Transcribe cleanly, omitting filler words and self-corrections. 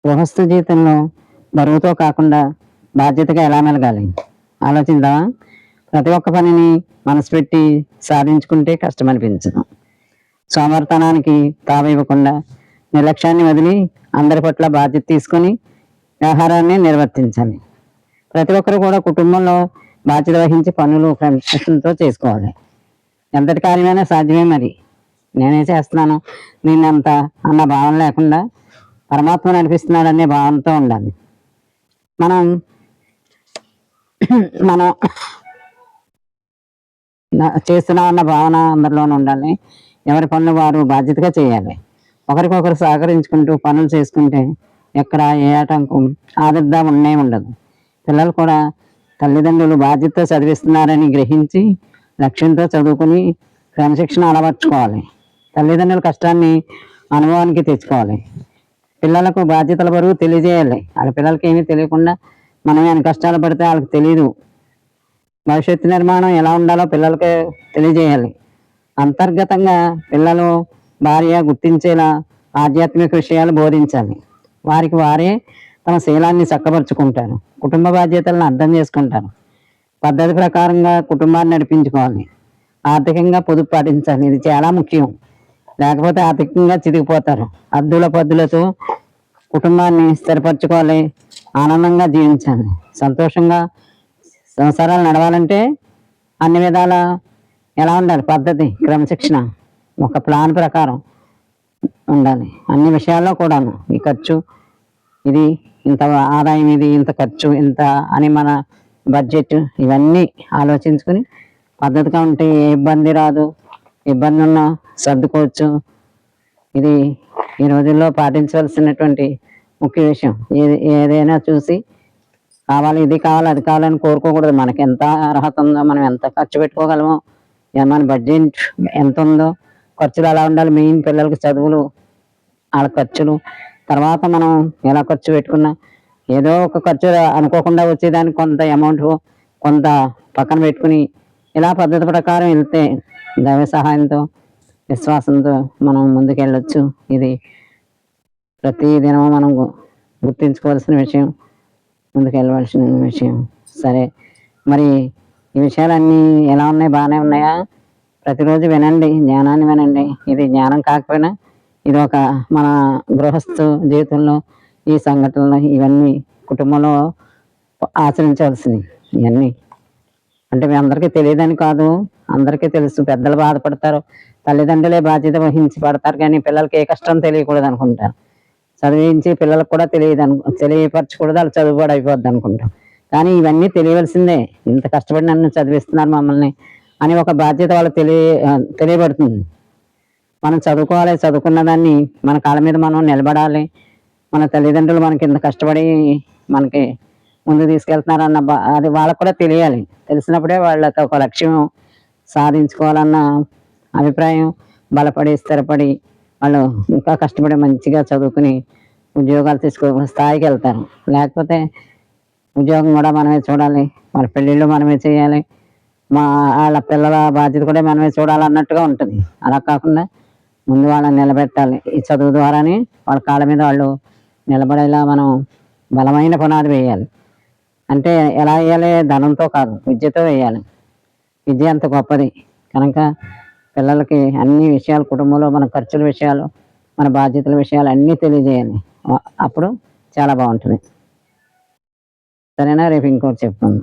గృహస్థ జీవితంలో బరువుతో కాకుండా బాధ్యతగా ఎలా మెలగాలి ఆలోచిద్దామా? ప్రతి ఒక్క పనిని మనసు పెట్టి సాధించుకుంటే కష్టం అనిపించదు. సోమరితనానికి తావివ్వకుండా నిర్లక్ష్యాన్ని వదిలి అందరి పట్ల బాధ్యత తీసుకొని వ్యవహారాన్ని నిర్వర్తించాలి. ప్రతి ఒక్కరు కూడా కుటుంబంలో బాధ్యత వహించి పనులు క్రమశిక్షణతో చేసుకోవాలి. ఎంతటి కార్యమైనా సాధ్యమే. మరి నేనే చేస్తున్నాను నేనంత అన్న భావన లేకుండా పరమాత్మ నడిపిస్తున్నాడనే భావనతో ఉండాలి. మనం మనం చేస్తున్నామన్న భావన అందరిలోనూ ఉండాలి. ఎవరి పనులు వారు బాధ్యతగా చేయాలి. ఒకరికొకరు సహకరించుకుంటూ పనులు చేసుకుంటే ఎక్కడ ఏ ఆటంకం ఆదర్దా ఉండదు. పిల్లలు కూడా తల్లిదండ్రులు బాధ్యతతో చదివిస్తున్నారని గ్రహించి లక్ష్యంతో చదువుకుని క్రమశిక్షణ అలవర్చుకోవాలి. తల్లిదండ్రుల కష్టాన్ని అనుభవానికి తెచ్చుకోవాలి. పిల్లలకు బాధ్యతల బరువు తెలియజేయాలి. వాళ్ళ పిల్లలకి ఏమీ తెలియకుండా మనం ఎన్ని కష్టాలు పడితే వాళ్ళకి తెలియదు. భవిష్యత్తు నిర్మాణం ఎలా ఉండాలో పిల్లలకే తెలియజేయాలి. అంతర్గతంగా పిల్లలు భార్య గుర్తించేలా ఆధ్యాత్మిక విషయాలు బోధించాలి. వారికి వారే తమ శీలాన్ని చక్కబరుచుకుంటారు. కుటుంబ బాధ్యతలను అర్థం చేసుకుంటారు. పద్ధతి ప్రకారంగా కుటుంబాన్ని నడిపించుకోవాలి. ఆర్థికంగా పొదుపు పాటించాలి. ఇది చాలా ముఖ్యం. లేకపోతే ఆర్థికంగా చితికిపోతారు. అద్దుల పద్దులతో కుటుంబాన్ని స్థిరపరచుకోవాలి. ఆనందంగా జీవించాలి. సంతోషంగా సంసారాలు నడవాలంటే అన్ని విధాల ఎలా ఉండాలి? పద్ధతి, క్రమశిక్షణ, ఒక ప్లాన్ ప్రకారం ఉండాలి. అన్ని విషయాల్లో కూడాను ఈ ఖర్చు ఇది ఇంత, ఆదాయం ఇది ఇంత, ఖర్చు ఇంత అని మన బడ్జెట్ ఇవన్నీ ఆలోచించుకుని పద్ధతిగా ఉంటే ఏ ఇబ్బంది రాదు. ఇబ్బంది ఉన్నా సర్దుకోవచ్చు. ఇది ఈ రోజుల్లో పాటించవలసినటువంటి ముఖ్య విషయం. ఏదైనా చూసి కావాలి, ఇది కావాలి, అది కావాలని కోరుకోకూడదు. మనకి ఎంత అర్హత ఉందో, మనం ఎంత ఖర్చు పెట్టుకోగలమో, మన బడ్జెట్ ఎంత ఉందో, ఖర్చులు అలా ఉండాలి. మెయిన్ పిల్లలకి చదువులు, వాళ్ళ ఖర్చులు, తర్వాత మనం ఎలా ఖర్చు పెట్టుకున్నా ఏదో ఒక ఖర్చు అనుకోకుండా వచ్చేదానికి కొంత అమౌంట్ కొంత పక్కన పెట్టుకుని ఇలా పద్ధతి ప్రకారం వెళ్తే దైవ సహాయంతో విశ్వాసంతో మనం ముందుకెళ్ళొచ్చు. ఇది ప్రతి దినం మనం గుర్తించుకోవాల్సిన విషయం, ముందుకెళ్ళవలసిన విషయం. సరే, మరి ఈ విషయాలన్నీ ఎలా ఉన్నాయి? బాగానే ఉన్నాయా? ప్రతిరోజు వినండి, జ్ఞానాన్ని వినండి. ఇది జ్ఞానం కాకపోయినా ఇది ఒక మన గృహస్థ జీవితంలో ఈ సంఘటనలు ఇవన్నీ కుటుంబంలో ఆచరించవలసినవి. ఇవన్నీ అంటే మీ అందరికీ తెలియదని కాదు, అందరికీ తెలుసు. పెద్దలు బాధపడతారు, తల్లిదండ్రులే బాధ్యత వహించి పడతారు, కానీ పిల్లలకి ఏ కష్టం తెలియకూడదు అనుకుంటారు. చదివించి పిల్లలకు కూడా తెలియపరచకూడదు, వాళ్ళు చదువుబడి అయిపోద్ది అనుకుంటాం. కానీ ఇవన్నీ తెలియవలసిందే. ఇంత కష్టపడి నన్ను చదివిస్తున్నారు మమ్మల్ని అని ఒక బాధ్యత వాళ్ళకి తెలియబడుతుంది. మనం చదువుకోవాలి. చదువుకున్న దాన్ని మన కాళ్ళ మీద మనం నిలబడాలి. మన తల్లిదండ్రులు మనకి ఇంత కష్టపడి మనకి ముందు తీసుకెళ్తున్నారన్న అది వాళ్ళకు కూడా తెలియాలి. తెలిసినప్పుడే వాళ్ళకి ఒక లక్ష్యం సాధించుకోవాలన్న అభిప్రాయం బలపడి స్థిరపడి వాళ్ళు ఇంకా కష్టపడి మంచిగా చదువుకుని ఉద్యోగాలు తీసుకో స్థాయికి వెళ్తారు. లేకపోతే ఉద్యోగం కూడా మనమే చూడాలి, వాళ్ళ పెళ్ళిళ్ళు మనమే చేయాలి, వాళ్ళ పిల్లల బాధ్యత కూడా మనమే చూడాలన్నట్టుగా ఉంటుంది. అలా కాకుండా ముందు వాళ్ళని నిలబెట్టాలి. ఈ చదువు ద్వారానే వాళ్ళ కాళ్ళ మీద వాళ్ళు నిలబడేలా మనం బలమైన పునాది వేయాలి. అంటే ఎలా వేయాలి? ధనంతో కాదు, విద్యతో వేయాలి. విద్య అంత గొప్పది కనుక పిల్లలకి అన్ని విషయాలు, కుటుంబంలో మన ఖర్చుల విషయాలు, మన బాధ్యతల విషయాలు అన్నీ తెలియజేయాలి. అప్పుడు చాలా బాగుంటుంది. సరేనా? రేపు ఇంకోటి చెప్తాను.